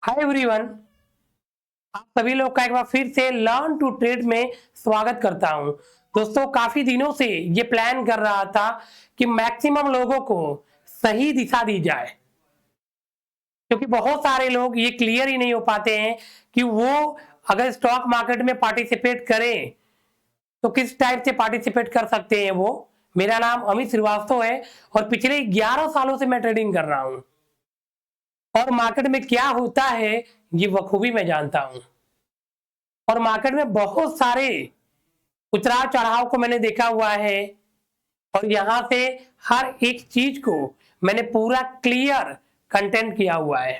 Hi everyone, आप सभी लोग का एक बार फिर से लर्न टू ट्रेड में स्वागत करता हूं। दोस्तों, काफी दिनों से ये प्लान कर रहा था कि मैक्सिमम लोगों को सही दिशा दी जाए, क्योंकि बहुत सारे लोग ये क्लियर ही नहीं हो पाते हैं कि वो अगर स्टॉक मार्केट में पार्टिसिपेट करें तो किस टाइप से पार्टिसिपेट कर सकते हैं। वो मेरा नाम अमित श्रीवास्तव है और पिछले 11 सालों से मैं ट्रेडिंग कर रहा हूं और मार्केट में क्या होता है ये बखूबी मैं जानता हूं। और मार्केट में बहुत सारे उतार चढ़ाव को मैंने देखा हुआ है और यहाँ से हर एक चीज को मैंने पूरा क्लियर कंटेंट किया हुआ है।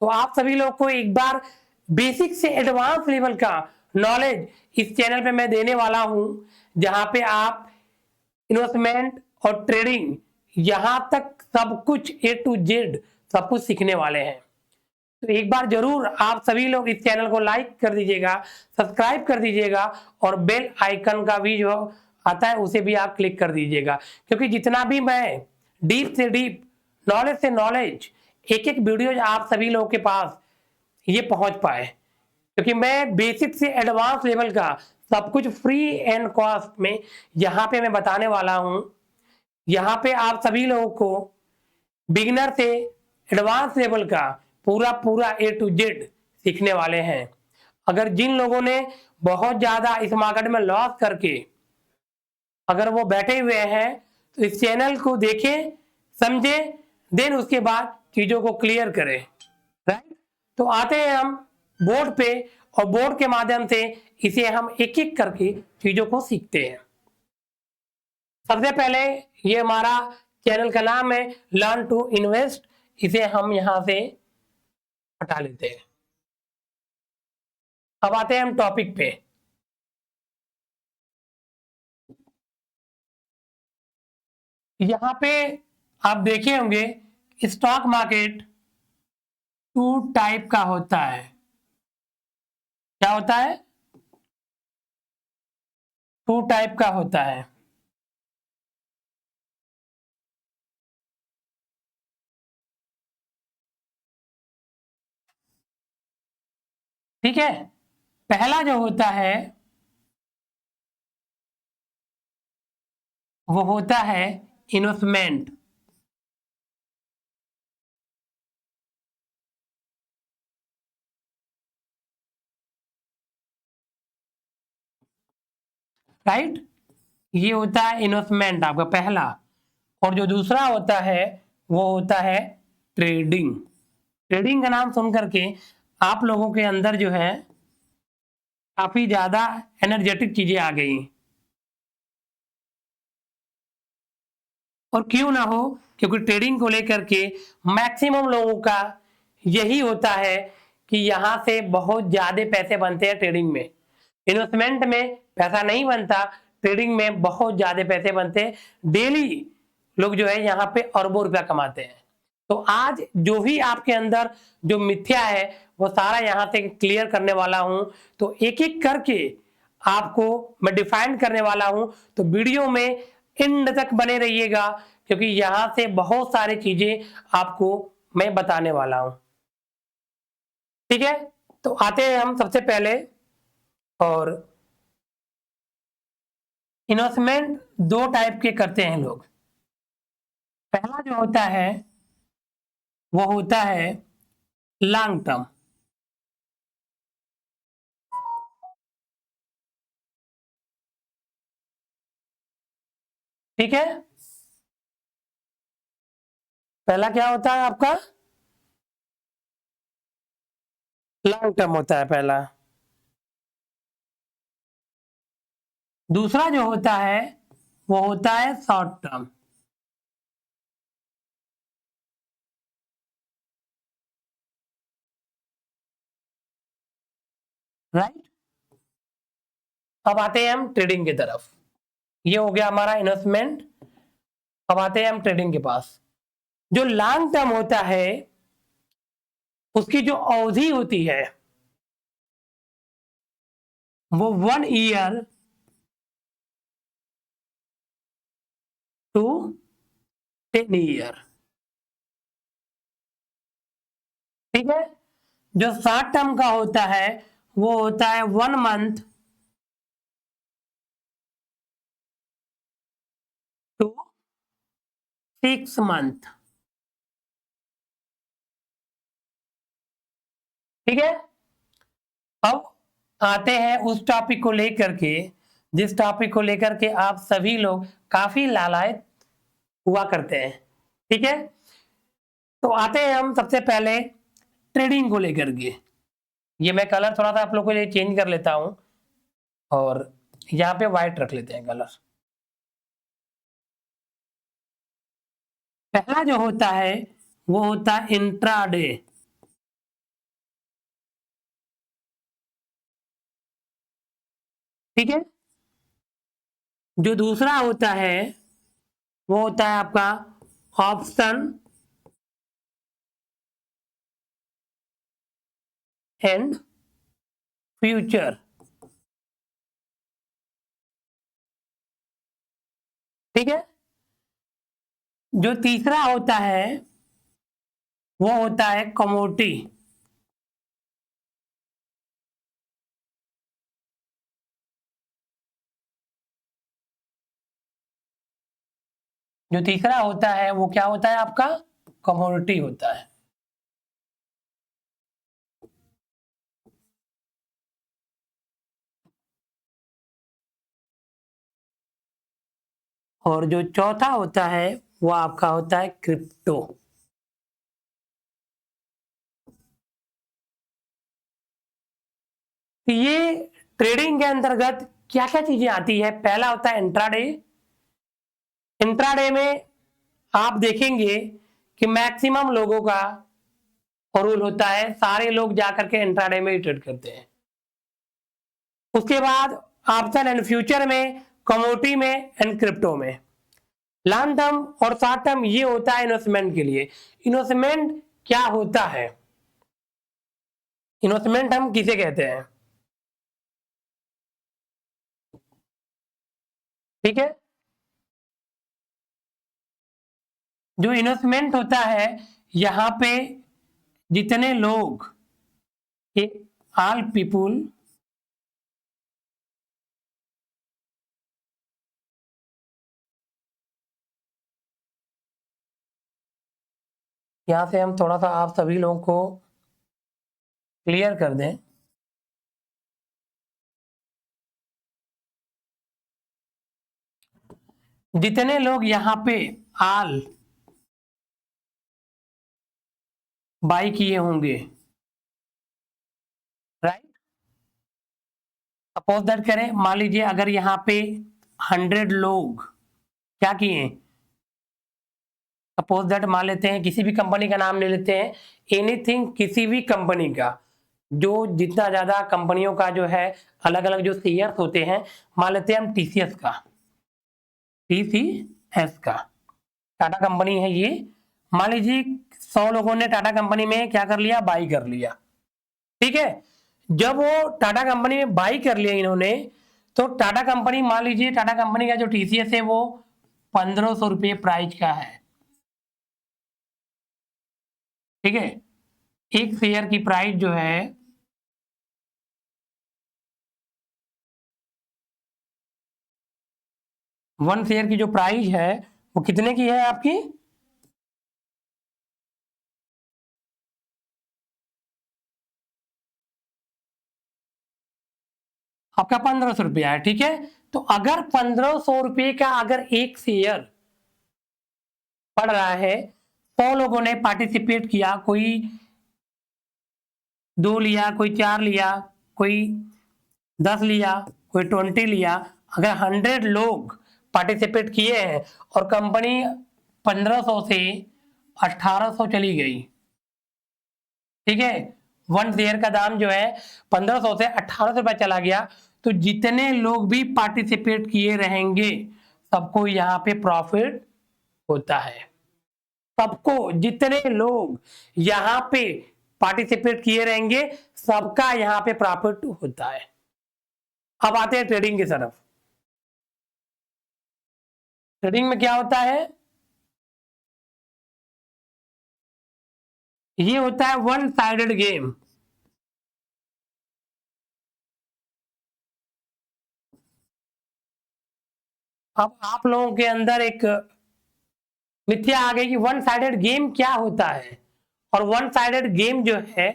तो आप सभी लोग को एक बार बेसिक से एडवांस लेवल का नॉलेज इस चैनल पे मैं देने वाला हूं, जहां पे आप इन्वेस्टमेंट और ट्रेडिंग यहां तक सब कुछ ए टू जेड सब कुछ सीखने वाले हैं। तो एक बार जरूर आप सभी लोग इस चैनल को लाइक कर दीजिएगा, सब्सक्राइब कर दीजिएगा और बेल आइकन का भी जो आता है उसे भी आप क्लिक कर दीजिएगा, क्योंकि जितना भी मैं डीप से डीप, नॉलेज से नॉलेज, एक एक वीडियो आप सभी लोगों के पास ये पहुंच पाए, क्योंकि मैं बेसिक से एडवांस लेवल का सब कुछ फ्री एंड कॉस्ट में यहाँ पे मैं बताने वाला हूँ। यहाँ पे आप सभी लोगों को बिगिनर से एडवांस लेवल का पूरा पूरा ए टू जेड सीखने वाले हैं। अगर जिन लोगों ने बहुत ज्यादा इस मार्केट में लॉस करके अगर वो बैठे हुए हैं तो इस चैनल को देखें, समझें, देन उसके बाद चीजों को क्लियर करें। राइट। तो आते हैं हम बोर्ड पे और बोर्ड के माध्यम से इसे हम एक एक करके चीजों को सीखते हैं। सबसे पहले ये हमारा चैनल का नाम है लर्न टू इन्वेस्ट, इसे हम यहां से हटा लेते हैं। अब आते हैं हम टॉपिक पे। यहां पे आप देखे होंगे स्टॉक मार्केट टू टाइप का होता है। क्या होता है? टू टाइप का होता है। ठीक है। पहला जो होता है वो होता है इन्वेस्टमेंट। राइट। ये होता है इन्वेस्टमेंट आपका पहला। और जो दूसरा होता है वो होता है ट्रेडिंग। ट्रेडिंग का नाम सुन करके आप लोगों के अंदर जो है काफी ज्यादा एनर्जेटिक चीजें आ गई, और क्यों ना हो, क्योंकि ट्रेडिंग को लेकर के मैक्सिमम लोगों का यही होता है कि यहाँ से बहुत ज्यादा पैसे बनते हैं ट्रेडिंग में। इन्वेस्टमेंट में पैसा नहीं बनता, ट्रेडिंग में बहुत ज्यादा पैसे बनते हैं। डेली लोग जो है यहाँ पे अरबों रुपया कमाते हैं। तो आज जो भी आपके अंदर जो मिथ्या है वो सारा यहाँ से क्लियर करने वाला हूं। तो एक एक करके आपको मैं डिफाइन करने वाला हूं। तो वीडियो में एंड तक बने रहिएगा, क्योंकि यहां से बहुत सारी चीजें आपको मैं बताने वाला हूं। ठीक है। तो आते हैं हम सबसे पहले। और इन्वेस्टमेंट दो टाइप के करते हैं लोग। पहला जो होता है वो होता है लॉन्ग टर्म। ठीक है। पहला क्या होता है आपका? लॉन्ग टर्म होता है पहला। दूसरा जो होता है वो होता है शॉर्ट टर्म। राइट। अब आते हैं हम ट्रेडिंग की तरफ। ये हो गया हमारा इन्वेस्टमेंट। अब आते हैं हम ट्रेडिंग के पास। जो लॉन्ग टर्म होता है उसकी जो अवधि होती है वो 1 ईयर टू 10 ईयर। ठीक है। जो शॉर्ट टर्म का होता है वो होता है 1 मंथ टू 6 मंथ। ठीक है, अब आते हैं उस टॉपिक को लेकर के जिस टॉपिक को लेकर के आप सभी लोग काफी लालायित हुआ करते हैं। ठीक है, तो आते हैं हम सबसे पहले ट्रेडिंग को लेकर के। ये मैं कलर थोड़ा सा आप लोगों के लिए चेंज कर लेता हूं और यहाँ पे व्हाइट रख लेते हैं कलर। पहला जो होता है वो होता है इंट्राडे। ठीक है, जो दूसरा होता है वो होता है आपका ऑप्शन एंड फ्यूचर। ठीक है, जो तीसरा होता है वो होता है कमोडिटी। जो तीसरा होता है वो क्या होता है आपका कमोडिटी होता है। और जो चौथा होता है वो आपका होता है क्रिप्टो। तो ये ट्रेडिंग के अंतर्गत क्या क्या चीजें आती है। पहला होता है इंट्राडे। इंट्राडे में आप देखेंगे कि मैक्सिमम लोगों का रूल होता है, सारे लोग जाकर के इंट्राडे में ही ट्रेड करते हैं। उसके बाद ऑप्शन एंड फ्यूचर में, कमोडिटी में एंड क्रिप्टो में। लॉन्ग टर्म और शॉर्ट टर्म ये होता है इन्वेस्टमेंट के लिए। इन्वेस्टमेंट क्या होता है, इन्वेस्टमेंट हम किसे कहते हैं। ठीक है, जो इन्वेस्टमेंट होता है यहां पे जितने लोग ऑल पीपुल यहां से हम थोड़ा सा आप सभी लोगों को क्लियर कर दें। जितने लोग यहाँ पे आल बाई किए होंगे, राइट, सपोज दैट करें, मान लीजिए अगर यहाँ पे 100 लोग क्या किए, सपोज दैट मान लेते हैं किसी भी कंपनी का नाम ले लेते हैं, एनीथिंग किसी भी कंपनी का, जो जितना ज्यादा कंपनियों का जो है अलग अलग जो शेयर्स होते हैं, मान लेते हैं हम टीसीएस का, टीसीएस का टाटा कंपनी है ये। मान लीजिए 100 लोगों ने टाटा कंपनी में क्या कर लिया, बाई कर लिया। ठीक है, जब वो टाटा कंपनी में बाई कर लिया इन्होंने, तो टाटा कंपनी, मान लीजिए टाटा कंपनी का जो टीसीएस है वो 1500 रुपये प्राइस का है। ठीक है, एक शेयर की प्राइस जो है 1 शेयर की जो प्राइस है वो कितने की है आपकी, आपका 1500 रुपया है। ठीक है, तो अगर 1500 रुपये का अगर एक शेयर पड़ रहा है, 100 लोगों ने पार्टिसिपेट किया, कोई 2 लिया, कोई 4 लिया, कोई 10 लिया, कोई 20 लिया, अगर 100 लोग पार्टिसिपेट किए हैं और कंपनी 1500 से 1800 चली गई। ठीक है, 1 शेयर का दाम जो है 1500 से 1800 रुपया चला गया, तो जितने लोग भी पार्टिसिपेट किए रहेंगे सबको यहाँ पे प्रॉफिट होता है। सबको, जितने लोग यहाँ पे पार्टिसिपेट किए रहेंगे सबका यहाँ पे प्रॉफिट होता है। अब आते हैं ट्रेडिंग की तरफ। ट्रेडिंग में क्या होता है, ये होता है वन साइडेड गेम। अब आप लोगों के अंदर एक मिथ्या आ गई कि वन साइडेड गेम क्या होता है, और वन साइडेड गेम जो है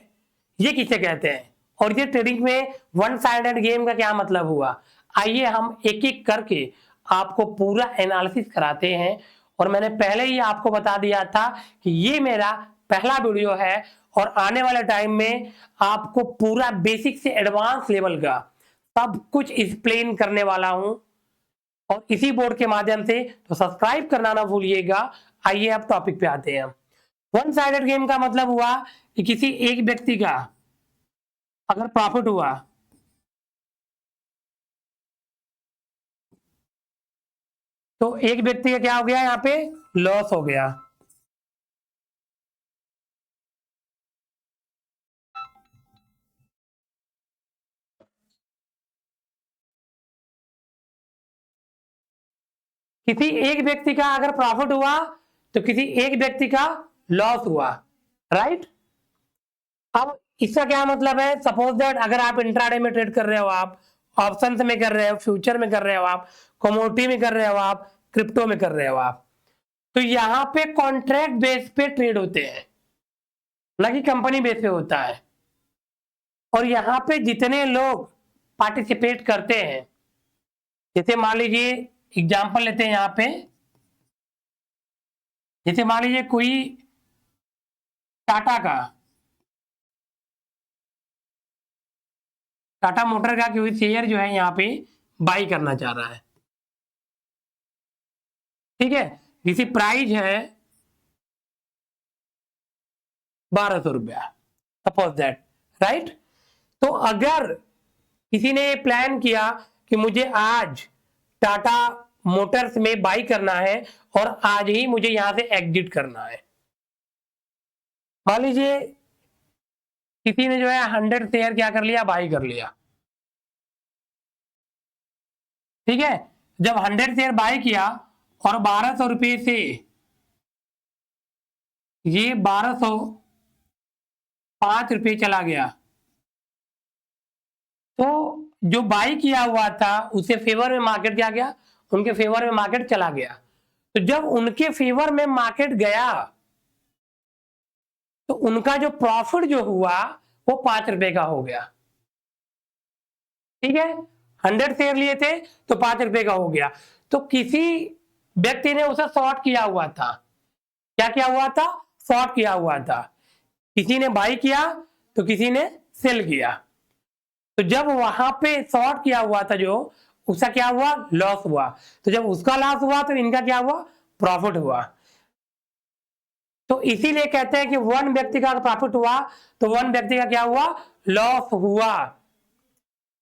ये किसे कहते हैं, और ये ट्रेडिंग में वन साइडेड गेम का क्या मतलब हुआ। आइए हम एक एक करके आपको पूरा एनालिसिस कराते हैं। और मैंने पहले ही आपको बता दिया था कि ये मेरा पहला वीडियो है, और आने वाले टाइम में आपको पूरा बेसिक से एडवांस लेवल का सब कुछ एक्सप्लेन करने वाला हूं, और इसी बोर्ड के माध्यम से। तो सब्सक्राइब करना ना भूलिएगा। आइए अब टॉपिक पे आते हैं। वन साइडेड गेम का मतलब हुआ कि किसी एक व्यक्ति का अगर प्रॉफिट हुआ तो एक व्यक्ति का क्या हो गया, यहाँ पे लॉस हो गया। किसी एक व्यक्ति का अगर प्रॉफिट हुआ तो किसी एक व्यक्ति का लॉस हुआ, राइट। अब इसका क्या मतलब है, सपोज दैट अगर आप इंट्राडे में ट्रेड कर रहे हो, आप ऑप्शंस में कर रहे हो, फ्यूचर में कर रहे हो, आप कमोडिटी में कर रहे हो, आप क्रिप्टो में कर रहे हो आप, तो यहाँ पे कॉन्ट्रैक्ट बेस पे ट्रेड होते हैं, ना कि कंपनी बेस पे होता है। और यहाँ पे जितने लोग पार्टिसिपेट करते हैं, जैसे मान लीजिए एग्जांपल लेते हैं यहाँ पे, जैसे मान लीजिए कोई टाटा मोटर का कोई शेयर जो है यहाँ पे बाई करना चाह रहा है, ठीक है, जिसकी प्राइस है 1200 रुपया, सपोज दैट, राइट। तो अगर किसी ने प्लान किया कि मुझे आज टाटा मोटर्स में बाई करना है और आज ही मुझे यहां से एग्जिट करना है, मान लीजिए किसी ने जो है 100 शेयर क्या कर लिया, बाई कर लिया, ठीक है। जब 100 शेयर बाई किया और 1200 रुपये से ये 1205 रुपये चला गया, तो जो बाई किया हुआ था उसके फेवर में मार्केट क्या गया, उनके फेवर में मार्केट चला गया। तो जब उनके फेवर में मार्केट गया तो उनका जो प्रॉफिट जो हुआ वो 5 रुपए का हो गया, ठीक है। 100 शेयर लिए थे तो 5 रुपए का हो गया। तो किसी व्यक्ति ने उसे शॉर्ट किया हुआ था, क्या किया हुआ था, शॉर्ट किया हुआ था। किसी ने बाई किया तो किसी ने सेल किया। तो जब वहां पे शॉर्ट किया हुआ था जो, उसका क्या हुआ, लॉस हुआ। तो जब उसका लॉस हुआ तो इनका क्या हुआ, प्रॉफिट हुआ। तो इसीलिए कहते हैं कि वन व्यक्ति का प्रॉफिट हुआ तो वन व्यक्ति का क्या हुआ, लॉस हुआ।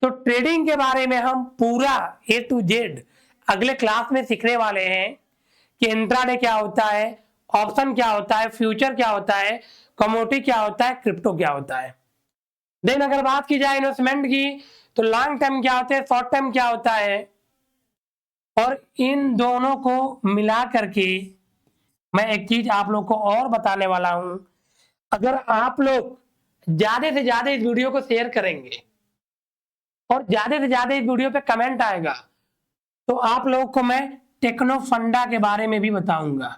तो ट्रेडिंग के बारे में हम पूरा A to Z अगले क्लास में सीखने वाले हैं कि इंट्राडे क्या होता है, ऑप्शन क्या होता है, फ्यूचर क्या होता है, कमोडिटी क्या होता है, क्रिप्टो क्या होता है। देन अगर बात की जाए इन्वेस्टमेंट की, तो लॉन्ग टर्म क्या होता है, शॉर्ट टर्म क्या होता है, और इन दोनों को मिला करके मैं एक चीज आप लोग को और बताने वाला हूं। अगर आप लोग ज्यादा से ज्यादा इस वीडियो को शेयर करेंगे और ज्यादा से ज्यादा इस वीडियो पे कमेंट आएगा, तो आप लोगों को मैं टेक्नो फंडा के बारे में भी बताऊंगा।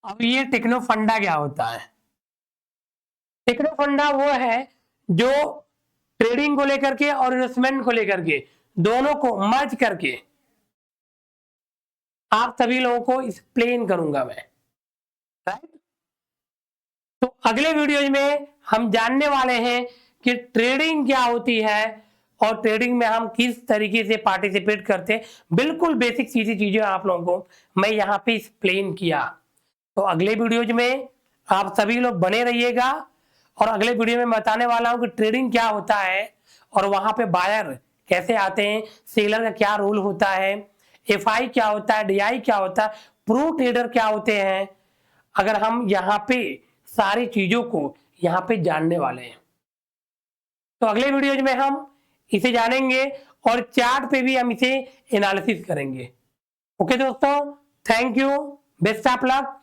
अब ये टेक्नो फंडा क्या होता है, टेक्नो फंडा वो है जो ट्रेडिंग को लेकर के और इन्वेस्टमेंट को लेकर के दोनों को मर्ज करके आप सभी लोगों को एक्सप्लेन करूंगा मैं, राइट। तो अगले वीडियो में हम जानने वाले हैं कि ट्रेडिंग क्या होती है और ट्रेडिंग में हम किस तरीके से पार्टिसिपेट करते हैं। बिल्कुल बेसिक सीधी चीजें आप लोगों को मैं यहाँ पे एक्सप्लेन किया। तो अगले वीडियोज में आप सभी लोग बने रहिएगा, और अगले वीडियो में बताने वाला हूं कि ट्रेडिंग क्या होता है और वहां पे बायर कैसे आते हैं, सेलर का क्या रोल होता है, एफआई क्या होता है, डीआई क्या होता है, प्रो ट्रेडर क्या होते हैं। अगर हम यहाँ पे सारी चीजों को यहाँ पे जानने वाले हैं, तो अगले वीडियोज में हम इसे जानेंगे और चार्ट पे भी हम इसे एनालिसिस करेंगे। ओके दोस्तों, thank you, best of luck.